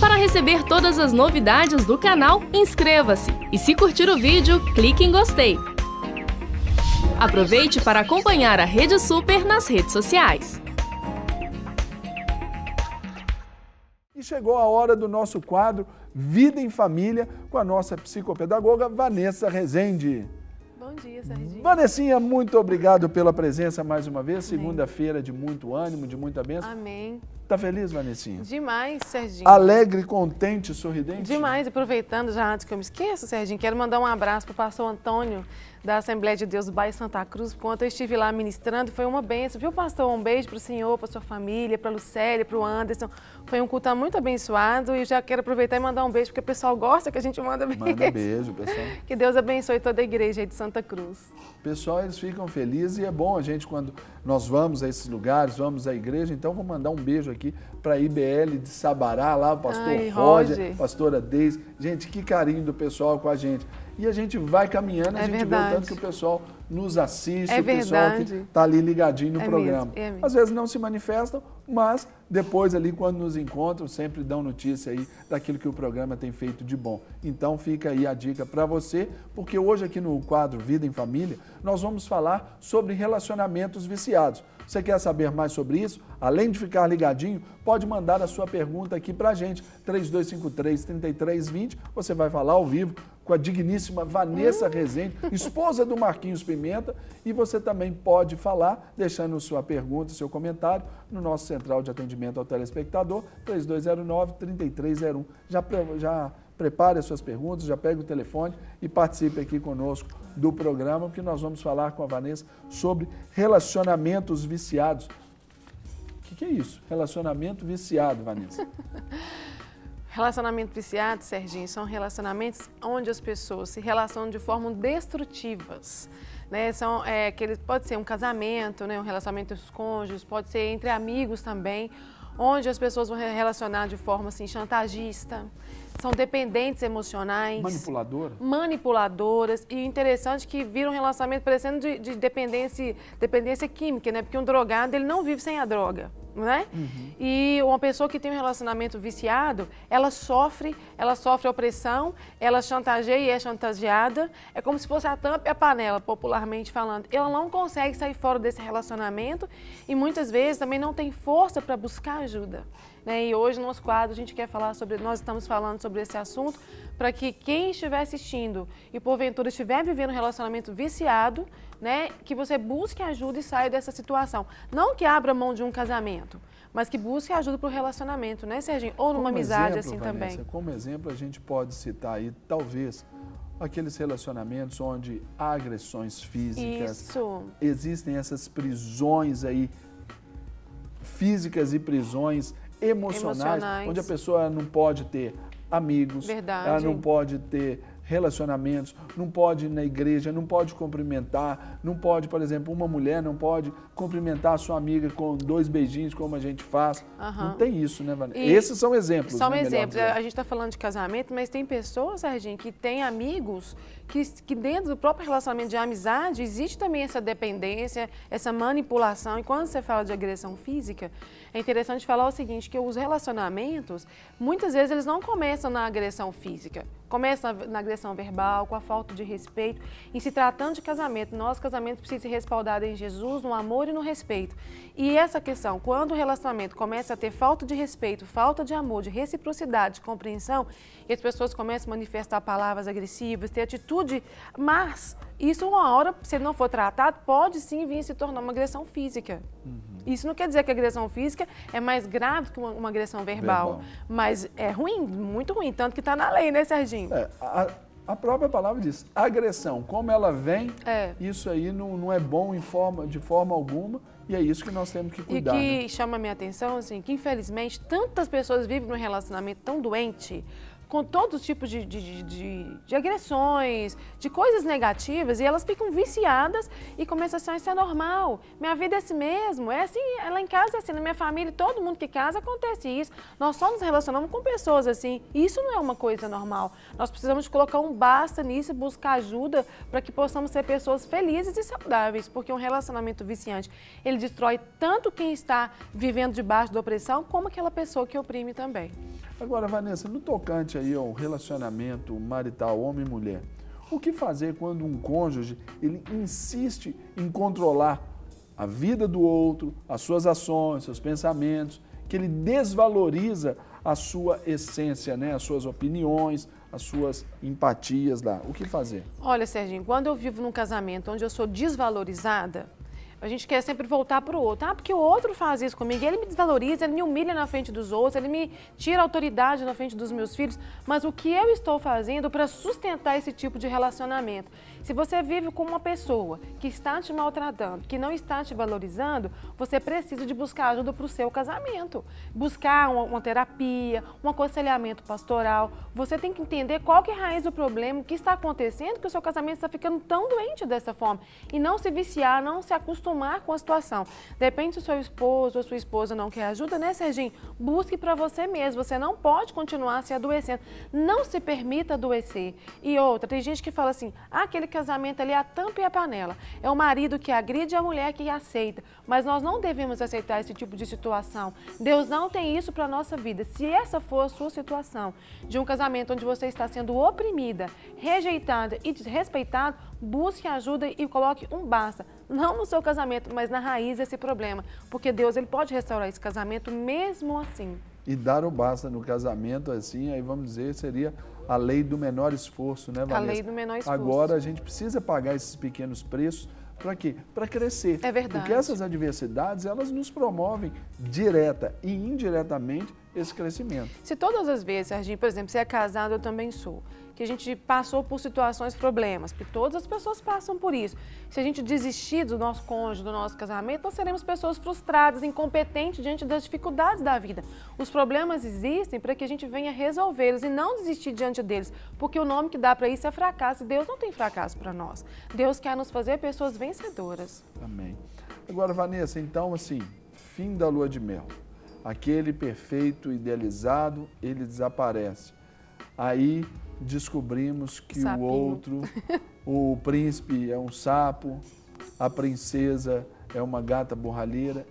Para receber todas as novidades do canal, inscreva-se e se curtir o vídeo, clique em gostei. Aproveite para acompanhar a Rede Super nas redes sociais. E chegou a hora do nosso quadro Vida em Família com a nossa psicopedagoga Vanessa Rezende. Bom dia, Serginho. Vanessinha, muito obrigado pela presença mais uma vez. Segunda-feira de muito ânimo, de muita bênção. Amém. Tá feliz, Vanessinha? Demais, Serginho. Alegre, contente, sorridente? Demais. Aproveitando já antes que eu me esqueça, Serginho, quero mandar um abraço para o pastor Antônio da Assembleia de Deus do bairro Santa Cruz, enquanto eu estive lá ministrando, foi uma bênção, viu, pastor? Um beijo para o senhor, para sua família, para a Lucélia, para o Anderson. Foi um culto muito abençoado e já quero aproveitar e mandar um beijo, porque o pessoal gosta que a gente manda beijo. Manda beijo, pessoal. Que Deus abençoe toda a igreja aí de Santa Cruz. Pessoal, eles ficam felizes e é bom a gente, quando nós vamos a esses lugares, vamos à igreja, então vou mandar um beijo aqui para a IBL de Sabará, lá o pastor Roger, pastora Deise. Gente, que carinho do pessoal com a gente. E a gente vai caminhando, a gente vê o tanto que o pessoal nos assiste, o pessoal que está ali ligadinho no programa. Mesmo. Às vezes não se manifestam, mas depois ali quando nos encontram, sempre dão notícia aí daquilo que o programa tem feito de bom. Então fica aí a dica para você, porque hoje aqui no quadro Vida em Família, nós vamos falar sobre relacionamentos viciados. Você quer saber mais sobre isso? Além de ficar ligadinho, pode mandar a sua pergunta aqui para a gente, 3253-3320, você vai falar ao vivo com a digníssima Vanessa Rezende, esposa do Marquinhos Pimenta, e você também pode falar, deixando sua pergunta, seu comentário, no nosso central de atendimento ao telespectador, 3209-3301. Já prepare as suas perguntas, já pegue o telefone e participe aqui conosco do programa, porque nós vamos falar com a Vanessa sobre relacionamentos viciados. O que é isso? Relacionamento viciado, Vanessa? Relacionamento viciado, Serginho, são relacionamentos onde as pessoas se relacionam de forma destrutivas. Né? Pode ser um casamento, né? Um relacionamento entre os cônjuges, pode ser entre amigos também, onde as pessoas vão relacionar de forma assim, chantagista, são dependentes emocionais. Manipuladoras. E interessante que vira um relacionamento parecendo de dependência química, né? Porque um drogado, ele não vive sem a droga, não é? Uhum. E uma pessoa que tem um relacionamento viciado, ela sofre opressão, ela chantageia e é chantageada. É como se fosse a tampa e a panela, popularmente falando. Ela não consegue sair fora desse relacionamento e muitas vezes também não tem força para buscar ajuda. Né? E hoje no nosso quadro a gente quer falar nós estamos falando sobre esse assunto para que quem estiver assistindo e porventura estiver vivendo um relacionamento viciado, né, que você busque ajuda e saia dessa situação. Não que abra mão de um casamento, mas que busque ajuda para o relacionamento, né, Serginho? Ou numa amizade assim também. Como exemplo, a gente pode citar aí, talvez, aqueles relacionamentos onde há agressões físicas. Isso. Existem essas prisões aí, físicas e prisões emocionais, onde a pessoa não pode ter amigos, ela não pode ter relacionamentos, não pode ir na igreja, não pode cumprimentar, não pode, por exemplo, uma mulher não pode cumprimentar a sua amiga com 2 beijinhos, como a gente faz. Não tem isso, né, Vanessa? Esses são exemplos. São exemplos. A gente está falando de casamento, mas tem pessoas, Serginho, que têm amigos que dentro do próprio relacionamento de amizade existe também essa dependência, essa manipulação. E quando você fala de agressão física, é interessante falar o seguinte, que os relacionamentos, muitas vezes eles não começam na agressão física, começam na agressão verbal, com a falta de respeito. E se tratando de casamento, nosso casamento precisa ser respaldado em Jesus, no amor e no respeito. E essa questão, quando o relacionamento começa a ter falta de respeito, falta de amor, de reciprocidade, de compreensão, e as pessoas começam a manifestar palavras agressivas, ter atitude, mas isso uma hora, se não for tratado, pode sim vir a se tornar uma agressão física. Isso não quer dizer que a agressão física é mais grave que uma agressão verbal, mas é ruim, muito ruim, tanto que está na lei, né, Serginho? A própria palavra diz, agressão, como ela vem, isso aí não é bom de forma alguma, e é isso que nós temos que cuidar. E que chama a minha atenção, assim, que infelizmente tantas pessoas vivem num relacionamento tão doente, com todos os tipos de agressões, de coisas negativas, e elas ficam viciadas e começam assim, isso é normal, minha vida é assim mesmo, é assim, lá em casa é assim, na minha família, todo mundo que casa acontece isso, nós só nos relacionamos com pessoas assim, isso não é uma coisa normal, nós precisamos colocar um basta nisso e buscar ajuda para que possamos ser pessoas felizes e saudáveis, porque um relacionamento viciante, ele destrói tanto quem está vivendo debaixo da opressão, como aquela pessoa que oprime também. Agora, Vanessa, no tocante aí ao relacionamento marital, homem e mulher, o que fazer quando um cônjuge ele insiste em controlar a vida do outro, as suas ações, seus pensamentos, que ele desvaloriza a sua essência, né? As suas opiniões, as suas empatias lá. O que fazer? Olha, Serginho, quando eu vivo num casamento onde eu sou desvalorizada, a gente quer sempre voltar para o outro. Ah, porque o outro faz isso comigo, ele me desvaloriza, ele me humilha na frente dos outros, ele me tira a autoridade na frente dos meus filhos. Mas o que eu estou fazendo para sustentar esse tipo de relacionamento? Se você vive com uma pessoa que está te maltratando, que não está te valorizando, você precisa de buscar ajuda para o seu casamento. Buscar uma terapia, um aconselhamento pastoral. Você tem que entender qual que é a raiz do problema, o que está acontecendo, que o seu casamento está ficando tão doente dessa forma. E não se viciar, não se acostumar com a situação. Depende se o seu esposo ou sua esposa não quer ajuda, né, Serginho? Busque para você mesmo. Você não pode continuar se adoecendo. Não se permita adoecer. E outra, tem gente que fala assim, ah, aquele casamento ali é a tampa e a panela. É o marido que agride e a mulher que aceita. Mas nós não devemos aceitar esse tipo de situação. Deus não tem isso para a nossa vida. Se essa for a sua situação, de um casamento onde você está sendo oprimida, rejeitada e desrespeitada, busque ajuda e coloque um basta. Não no seu casamento, mas na raiz desse problema. Porque Deus ele pode restaurar esse casamento mesmo assim. E dar o basta no casamento, assim, aí vamos dizer, seria a lei do menor esforço, né, Vanessa? A lei do menor esforço. Agora a gente precisa pagar esses pequenos preços para quê? Para crescer. É verdade. Porque essas adversidades, elas nos promovem direta e indiretamente esse crescimento. Se todas as vezes, Serginho, por exemplo, você é casado, eu também sou, que a gente passou por situações, problemas, porque todas as pessoas passam por isso. Se a gente desistir do nosso cônjuge, do nosso casamento, nós seremos pessoas frustradas, incompetentes diante das dificuldades da vida. Os problemas existem para que a gente venha resolvê-los e não desistir diante deles, porque o nome que dá para isso é fracasso. Deus não tem fracasso para nós. Deus quer nos fazer pessoas vencedoras. Amém. Agora, Vanessa, então, assim, fim da lua de mel. Aquele perfeito idealizado, ele desaparece. Aí descobrimos que Sapinho. o outro, o príncipe é um sapo, a princesa é uma gata borralheira.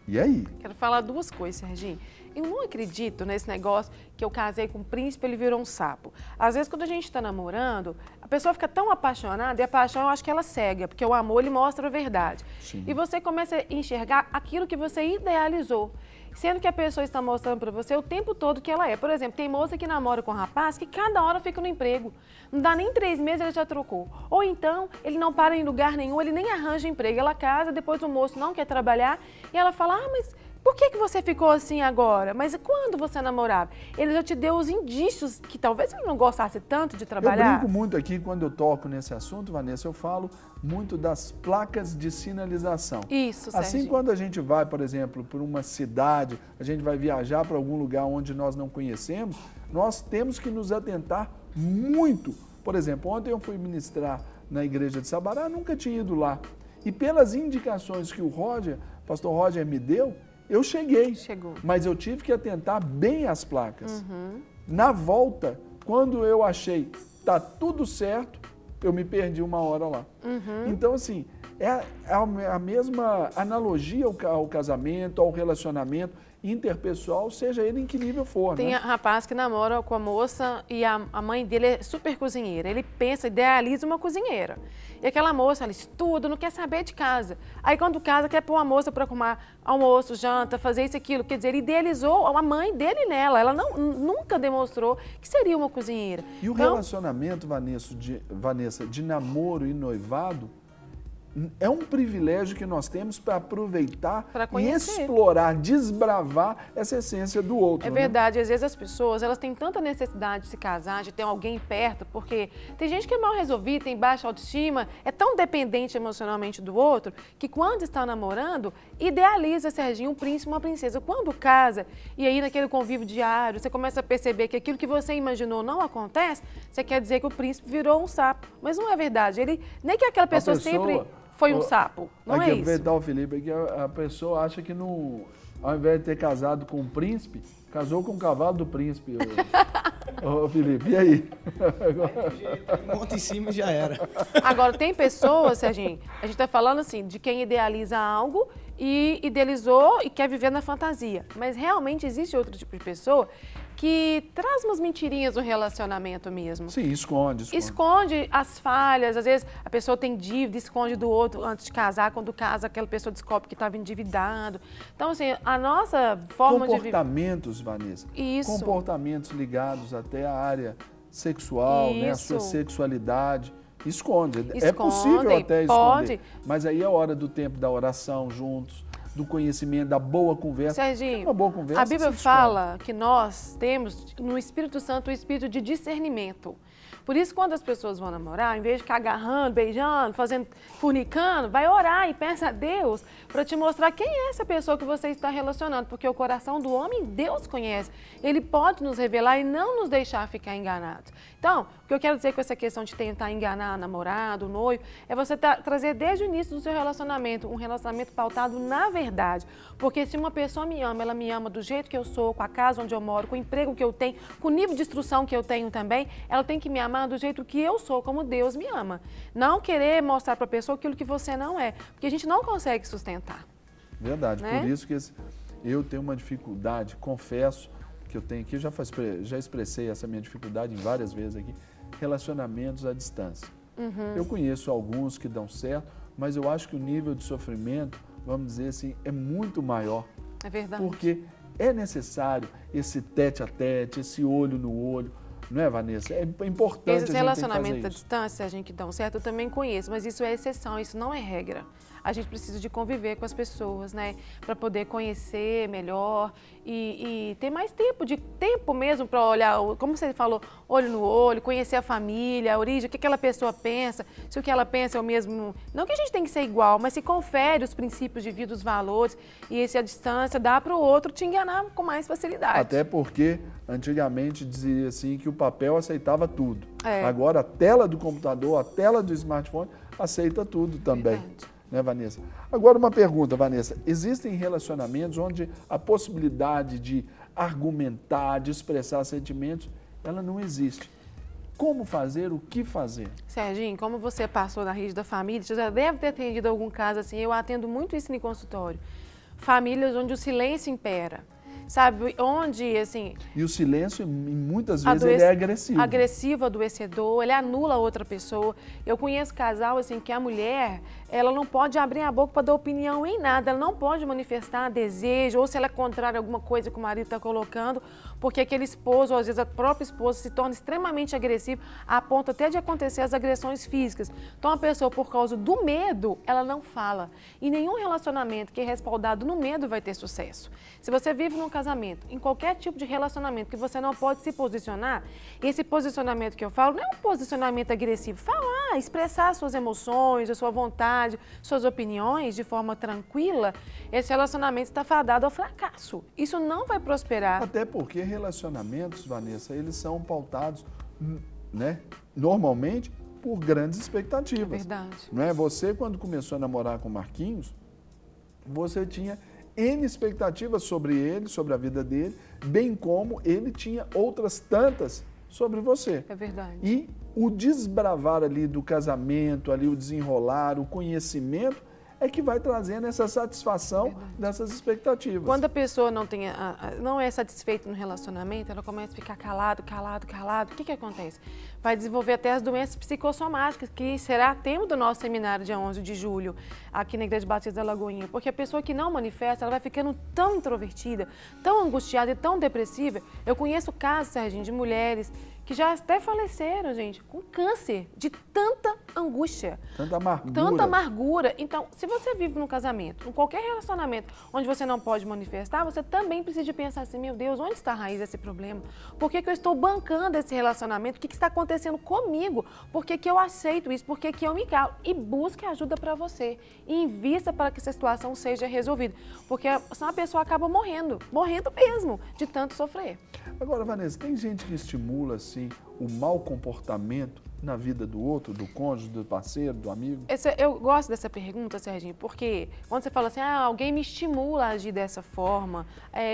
E aí? Quero falar duas coisas, Serginho. Eu não acredito nesse negócio que eu casei com um príncipe, ele virou um sapo. Às vezes, quando a gente está namorando, a pessoa fica tão apaixonada, e a paixão, eu acho que ela cega, porque o amor, ele mostra a verdade. Sim. E você começa a enxergar aquilo que você idealizou. Sendo que a pessoa está mostrando para você o tempo todo que ela é. Por exemplo, tem moça que namora com um rapaz que cada hora fica no emprego. Não dá nem 3 meses, ele já trocou. Ou então, ele não para em lugar nenhum, ele nem arranja emprego. Ela casa, depois o moço não quer trabalhar e ela fala, ah, mas por que você ficou assim agora? Mas quando você namorava? Ele já te deu os indícios que talvez ele não gostasse tanto de trabalhar. Eu brinco muito aqui, quando eu toco nesse assunto, Vanessa, eu falo muito das placas de sinalização. Isso, Serginho. Assim, quando a gente vai, por exemplo, por uma cidade, a gente vai viajar para algum lugar onde nós não conhecemos, nós temos que nos atentar muito. Por exemplo, ontem eu fui ministrar na igreja de Sabará, nunca tinha ido lá. E pelas indicações que o pastor Roger me deu, eu cheguei, mas eu tive que atentar bem às placas. Na volta, quando eu achei tá tudo certo, eu me perdi 1 hora lá. Então, assim, é a mesma analogia ao casamento, ao relacionamento interpessoal, seja ele em que nível for. Tem rapaz que namora com a moça e a mãe dele é super cozinheira. Ele pensa, idealiza uma cozinheira. E aquela moça, ela estuda, não quer saber de casa. Aí quando casa, quer pôr uma moça para arrumar almoço, janta, fazer isso e aquilo. Quer dizer, ele idealizou a mãe dele nela. Ela nunca demonstrou que seria uma cozinheira. E o relacionamento, Vanessa, de namoro e noivado, é um privilégio que nós temos para aproveitar e explorar, desbravar essa essência do outro. É verdade, às vezes as pessoas elas têm tanta necessidade de se casar, de ter alguém perto, porque tem gente que é mal resolvida, tem baixa autoestima, é tão dependente emocionalmente do outro, que quando está namorando, idealiza, Serginho, um príncipe, uma princesa. Quando casa, e aí naquele convívio diário, você começa a perceber que aquilo que você imaginou não acontece, você quer dizer que o príncipe virou um sapo. Mas não é verdade, nem que aquela pessoa sempre foi um sapo, não é isso. Aproveitar o Felipe, que a pessoa acha que ao invés de ter casado com um príncipe, casou com o cavalo do príncipe. Ô Felipe, e aí? Monta em cima e já era. Agora, tem pessoas, Serginho, a gente está falando assim, de quem idealiza algo e idealizou e quer viver na fantasia. Mas realmente existe outro tipo de pessoa que traz umas mentirinhas no relacionamento mesmo. Sim, esconde. Esconde as falhas, às vezes a pessoa tem dívida, esconde do outro antes de casar, quando casa aquela pessoa descobre que estava endividado. Então, assim, a nossa forma de viver... Comportamentos, Vanessa. Isso. Comportamentos ligados até à área sexual, né, a sua sexualidade. Esconde. É possível até esconder. Pode. Mas aí é a hora do tempo da oração juntos, do conhecimento, da boa conversa. Serginho, uma boa conversa, a Bíblia fala que nós temos no Espírito Santo o espírito de discernimento. Por isso, quando as pessoas vão namorar, em vez de ficar agarrando, beijando, fornicando, vai orar e peça a Deus para te mostrar quem é essa pessoa que você está relacionando, porque o coração do homem Deus conhece. Ele pode nos revelar e não nos deixar ficar enganados. Então, o que eu quero dizer com essa questão de tentar enganar namorado, noivo, é você trazer desde o início do seu relacionamento, um relacionamento pautado na verdade. Porque se uma pessoa me ama, ela me ama do jeito que eu sou, com a casa onde eu moro, com o emprego que eu tenho, com o nível de instrução que eu tenho também, ela tem que me amar do jeito que eu sou, como Deus me ama. Não querer mostrar para a pessoa aquilo que você não é, porque a gente não consegue sustentar. Verdade, né? Por isso que eu tenho uma dificuldade, confesso que eu tenho aqui, já expressei essa minha dificuldade em várias vezes aqui, relacionamentos à distância. Eu conheço alguns que dão certo, mas eu acho que o nível de sofrimento, vamos dizer assim, é muito maior. É verdade. Porque é necessário esse tete a tete, esse olho no olho, não é, Vanessa? É importante. Esses relacionamentos à distância, a gente que dão certo, eu também conheço, mas isso é exceção, isso não é regra. A gente precisa de conviver com as pessoas, né? Para poder conhecer melhor e ter mais tempo mesmo para olhar, como você falou, olho no olho, conhecer a família, a origem, o que aquela pessoa pensa, se o que ela pensa é o mesmo. Não que a gente tem que ser igual, mas se confere os princípios de vida, os valores, e esse à distância dá para o outro te enganar com mais facilidade. Até porque antigamente dizia assim que o papel aceitava tudo. É. Agora a tela do computador, a tela do smartphone aceita tudo também. Verdade. Né, Vanessa? Agora uma pergunta, Vanessa. Existem relacionamentos onde a possibilidade de argumentar, de expressar sentimentos, ela não existe. Como fazer, o que fazer? Serginho, como você passou na rede da família, você já deve ter atendido algum caso assim, eu atendo muito isso em consultório. Famílias onde o silêncio impera. Sabe, onde, assim... E o silêncio, muitas vezes, ele é agressivo. Agressivo, adoecedor, ele anula a outra pessoa. Eu conheço casal, assim, que a mulher, ela não pode abrir a boca para dar opinião em nada, ela não pode manifestar desejo, ou se ela é contrária a alguma coisa que o marido está colocando, porque aquele esposo, ou às vezes a própria esposa, se torna extremamente agressivo, a ponto até de acontecer as agressões físicas. Então, a pessoa, por causa do medo, ela não fala. E nenhum relacionamento que é respaldado no medo vai ter sucesso. Se você vive num casamento, em qualquer tipo de relacionamento que você não pode se posicionar, esse posicionamento que eu falo não é um posicionamento agressivo. Falar, expressar suas emoções, a sua vontade, suas opiniões de forma tranquila, esse relacionamento está fadado ao fracasso. Isso não vai prosperar. Até porque relacionamentos, Vanessa, eles são pautados, né, normalmente por grandes expectativas. É verdade. Não é? Você, quando começou a namorar com o Marquinhos, você tinha N expectativas sobre ele, sobre a vida dele, bem como ele tinha outras tantas sobre você. É verdade. E o desbravar ali do casamento, ali o desenrolar, o conhecimento, é que vai trazendo essa satisfação dessas expectativas. Quando a pessoa não é satisfeita no relacionamento, ela começa a ficar calado. O que acontece? Vai desenvolver até as doenças psicossomáticas, que será tema do nosso seminário dia 11 de julho, aqui na Igreja Batista da Lagoinha. Porque a pessoa que não manifesta, ela vai ficando tão introvertida, tão angustiada e tão depressiva. Eu conheço casos, Serginho, de mulheres que já até faleceram, gente, com câncer, de tanta angústia. Tanta amargura. Tanta amargura. Então, se você vive num casamento, em qualquer relacionamento onde você não pode manifestar, você também precisa de pensar assim, meu Deus, onde está a raiz desse problema? Por que eu estou bancando esse relacionamento? O que está acontecendo comigo? Por que eu aceito isso? Por que eu me calo? E busque ajuda para você. E invista para que essa situação seja resolvida. Porque senão a pessoa acaba morrendo mesmo, de tanto sofrer. Agora, Vanessa, tem gente que estimula, assim, o mau comportamento na vida do outro, do cônjuge, do parceiro, do amigo? Eu gosto dessa pergunta, Serginho, porque quando você fala assim, alguém me estimula a agir dessa forma,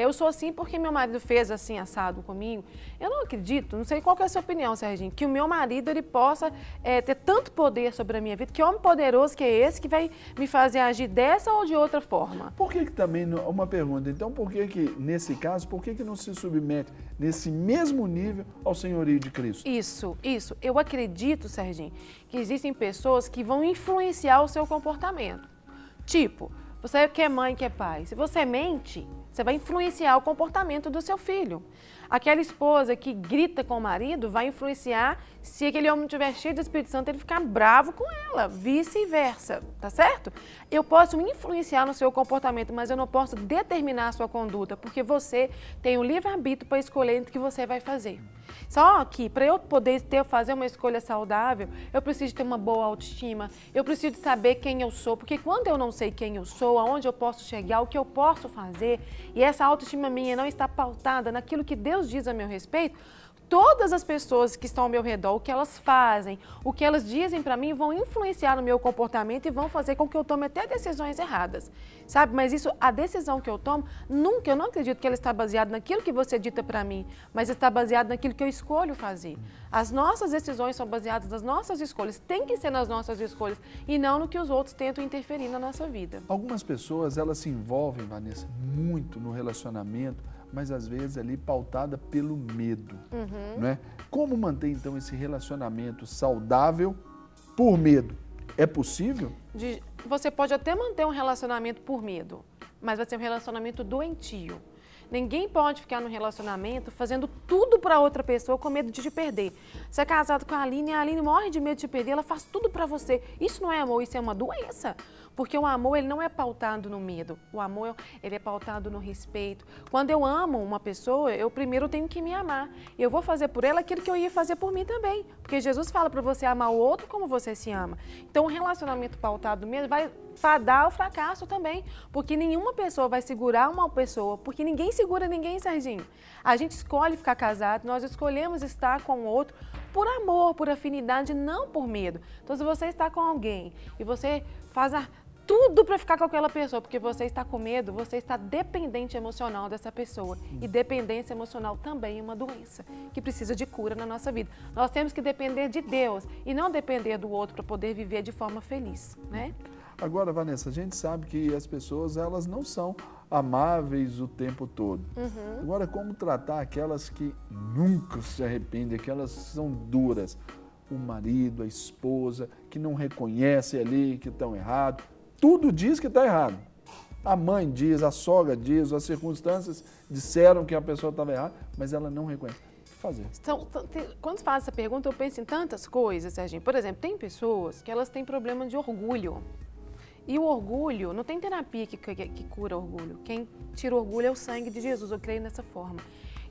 eu sou assim porque meu marido fez assim, assado comigo. Eu não acredito, não sei qual que é a sua opinião, Serginho, que o meu marido ele possa ter tanto poder sobre a minha vida, que homem poderoso que é esse que vai me fazer agir dessa ou de outra forma. Por que também, uma pergunta, então por que nesse caso, por que não se submete nesse mesmo nível ao senhorio de Cristo? Isso. Eu acredito, Serginho, que existem pessoas que vão influenciar o seu comportamento. Tipo, você que é mãe, que é pai, se você mente, você vai influenciar o comportamento do seu filho. Aquela esposa que grita com o marido vai influenciar se aquele homem estiver cheio do Espírito Santo, ele ficar bravo com ela, vice-versa, tá certo? Eu posso influenciar no seu comportamento, mas eu não posso determinar a sua conduta, porque você tem o livre-arbítrio para escolher entre o que você vai fazer. Só que para eu poder fazer uma escolha saudável, eu preciso ter uma boa autoestima, eu preciso saber quem eu sou, porque quando eu não sei quem eu sou, aonde eu posso chegar, o que eu posso fazer, e essa autoestima minha não está pautada naquilo que Deus diz a meu respeito, todas as pessoas que estão ao meu redor, o que elas fazem, o que elas dizem para mim, vão influenciar no meu comportamento e vão fazer com que eu tome até decisões erradas, sabe? Mas a decisão que eu tomo, eu não acredito que ela está baseada naquilo que você dita para mim, mas está baseada naquilo que eu escolho fazer. As nossas decisões são baseadas nas nossas escolhas, tem que ser nas nossas escolhas e não no que os outros tentam interferir na nossa vida. Algumas pessoas, elas se envolvem, Vanessa, muito no relacionamento, mas às vezes ali pautada pelo medo, não é? Como manter então esse relacionamento saudável por medo? É possível? Você pode até manter um relacionamento por medo, mas vai ser um relacionamento doentio. Ninguém pode ficar no relacionamento fazendo tudo para outra pessoa com medo de te perder. Você é casado com a Aline morre de medo de te perder, ela faz tudo para você. Isso não é amor, isso é uma doença. Porque o amor, ele não é pautado no medo. O amor, ele é pautado no respeito. Quando eu amo uma pessoa, eu primeiro tenho que me amar. Eu vou fazer por ela aquilo que eu ia fazer por mim também. Porque Jesus fala para você amar o outro como você se ama. Então, um relacionamento pautado no medo vai fadar o fracasso também. Porque nenhuma pessoa vai segurar uma pessoa. Porque ninguém segura ninguém, Serginho. A gente escolhe ficar casado, nós escolhemos estar com o outro por amor, por afinidade, não por medo. Então, se você está com alguém e você faz tudo para ficar com aquela pessoa, porque você está com medo, você está dependente emocional dessa pessoa. E dependência emocional também é uma doença que precisa de cura na nossa vida. Nós temos que depender de Deus e não depender do outro para poder viver de forma feliz, né? Agora, Vanessa, a gente sabe que as pessoas, elas não são amáveis o tempo todo. Agora, como tratar aquelas que nunca se arrependem, aquelas que são duras? O marido, a esposa, que não reconhece ali que estão errados. Tudo diz que está errado. A mãe diz, a sogra diz, as circunstâncias disseram que a pessoa estava errada, mas ela não reconhece. O que fazer? Então, quando faz essa pergunta, eu penso em tantas coisas, Serginho. Por exemplo, tem pessoas que elas têm problema de orgulho. E o orgulho, não tem terapia que cura orgulho. Quem tira o orgulho é o sangue de Jesus, eu creio nessa forma.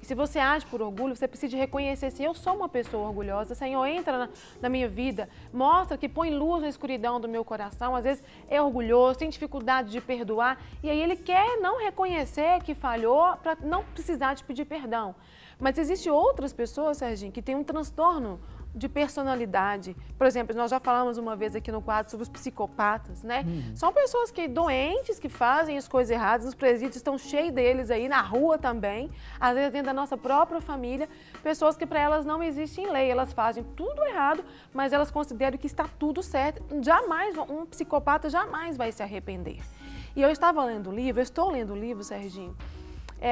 E se você age por orgulho, você precisa reconhecer assim, eu sou uma pessoa orgulhosa, Senhor, entra na minha vida, mostra que põe luz na escuridão do meu coração, às vezes é orgulhoso, tem dificuldade de perdoar, e aí ele quer não reconhecer que falhou para não precisar de pedir perdão. Mas existem outras pessoas, Serginho, que têm um transtorno de personalidade. Por exemplo, nós já falamos uma vez aqui no quadro sobre os psicopatas, né? São pessoas doentes que fazem as coisas erradas, os presídios estão cheios deles aí, na rua também, às vezes dentro da nossa própria família, pessoas que para elas não existe lei, elas fazem tudo errado, mas elas consideram que está tudo certo. Jamais, um psicopata jamais vai se arrepender. E eu estou lendo um livro, Serginho,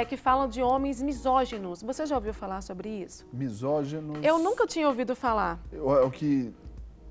que falam de homens misóginos. Você já ouviu falar sobre isso? Misóginos? Eu nunca tinha ouvido falar. O que...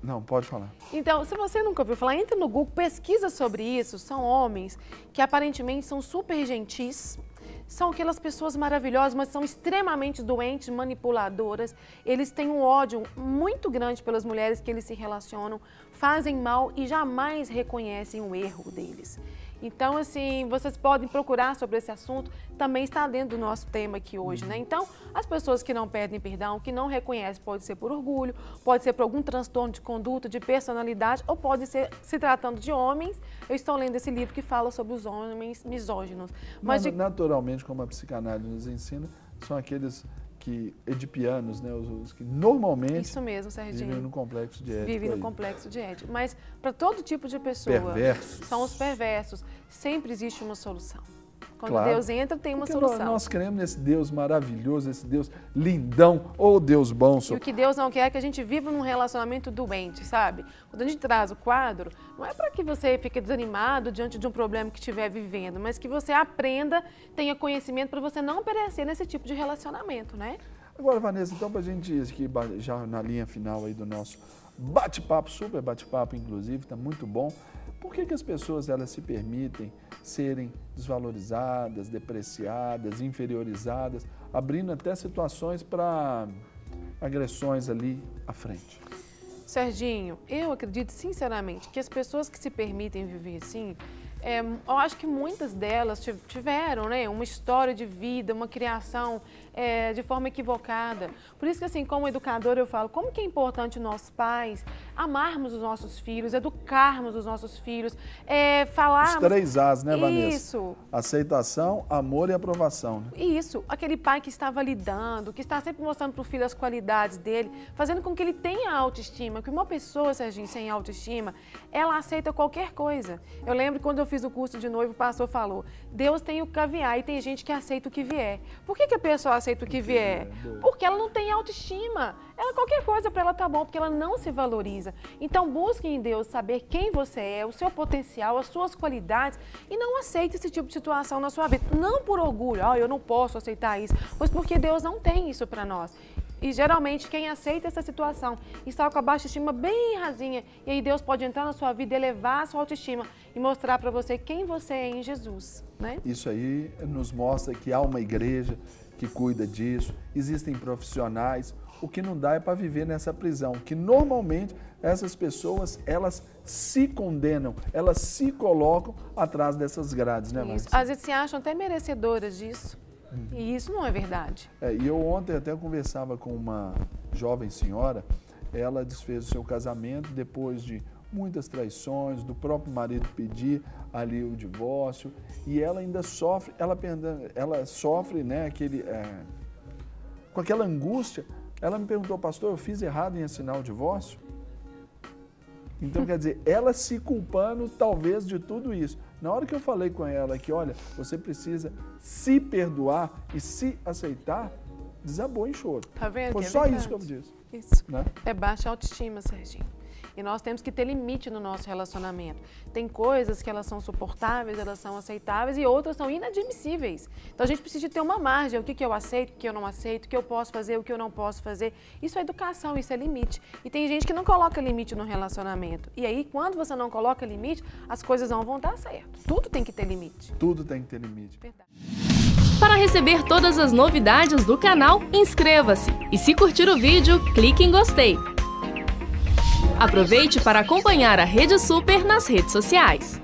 Não, pode falar. Então, se você nunca ouviu falar, entra no Google, pesquisa sobre isso. São homens que aparentemente são super gentis, são aquelas pessoas maravilhosas, mas são extremamente doentes, manipuladoras. Eles têm um ódio muito grande pelas mulheres que eles se relacionam, fazem mal e jamais reconhecem o erro deles. Então, assim, vocês podem procurar sobre esse assunto, também está dentro do nosso tema aqui hoje, né? Então, as pessoas que não pedem perdão, que não reconhecem, pode ser por orgulho, pode ser por algum transtorno de conduta, de personalidade, ou pode ser se tratando de homens. Eu estou lendo esse livro que fala sobre os homens misóginos. Mas naturalmente, como a psicanálise nos ensina, são aqueles que edipianos, né, os que normalmente Isso mesmo, Serginho. vivem no complexo de Édipo. Vivem no complexo de Édipo. Mas para todo tipo de pessoa, Perversos. são os perversos, sempre existe uma solução. Quando Claro. Deus entra, tem uma Porque solução. nós cremos nesse Deus maravilhoso, esse Deus lindão, ou Deus bom. E o que Deus não quer é que a gente viva num relacionamento doente, sabe? Quando a gente traz o quadro, não é para que você fique desanimado diante de um problema que estiver vivendo, mas que você aprenda, tenha conhecimento para você não perecer nesse tipo de relacionamento, né? Agora, Vanessa, então para a gente ir aqui já na linha final aí do nosso bate-papo, super bate-papo inclusive, está muito bom. Por que as pessoas elas se permitem serem desvalorizadas, depreciadas, inferiorizadas, abrindo até situações para agressões ali à frente? Serginho, eu acredito sinceramente que as pessoas que se permitem viver assim, eu acho que muitas delas tiveram, né, uma história de vida, uma criação de forma equivocada. Por isso que, assim, como educadora, eu falo, como que é importante nós pais amarmos os nossos filhos, educarmos os nossos filhos, falarmos... Os 3 As, né, Vanessa? Isso. Aceitação, amor e aprovação. Né? Isso, aquele pai que está validando, que está sempre mostrando para o filho as qualidades dele, fazendo com que ele tenha autoestima, que uma pessoa, Serginho, sem autoestima, ela aceita qualquer coisa. Eu lembro quando eu fiz o curso de noivo, o pastor falou, Deus tem o caviar e tem gente que aceita o que vier. Por que a pessoa aceita o que vier? Porque ela não tem autoestima. Ela, qualquer coisa para ela tá bom, porque ela não se valoriza. Então busque em Deus saber quem você é, o seu potencial, as suas qualidades e não aceite esse tipo de situação na sua vida. Não por orgulho, eu não posso aceitar isso, mas porque Deus não tem isso para nós. E geralmente quem aceita essa situação está com a baixa estima bem rasinha e aí Deus pode entrar na sua vida, elevar a sua autoestima e mostrar para você quem você é em Jesus, né? Isso aí nos mostra que há uma igreja que cuida disso, existem profissionais. O que não dá é para viver nessa prisão, que normalmente essas pessoas, elas se condenam, elas se colocam atrás dessas grades, né, Marcia? Às vezes se acham até merecedoras disso. E isso não é verdade. E eu ontem até conversava com uma jovem senhora, ela desfez o seu casamento depois de muitas traições, do próprio marido pedir ali o divórcio, e ela ainda sofre, ela sofre, né, com aquela angústia. Ela me perguntou, pastor, eu fiz errado em assinar o divórcio? Então, quer dizer, ela se culpando talvez de tudo isso. Na hora que eu falei com ela que, olha, você precisa se perdoar e se aceitar, desabou em choro. Tá vendo? Foi só isso que eu disse. Isso. Né? É baixa autoestima, Serginho. E nós temos que ter limite no nosso relacionamento. Tem coisas que elas são suportáveis, elas são aceitáveis e outras são inadmissíveis. Então a gente precisa ter uma margem, o que eu aceito, o que eu não aceito, o que eu posso fazer, o que eu não posso fazer. Isso é educação, isso é limite. E tem gente que não coloca limite no relacionamento. E aí, quando você não coloca limite, as coisas não vão dar certo. Tudo tem que ter limite. Tudo tem que ter limite. Verdade. Para receber todas as novidades do canal, inscreva-se. E se curtir o vídeo, clique em gostei. Aproveite para acompanhar a Rede Super nas redes sociais.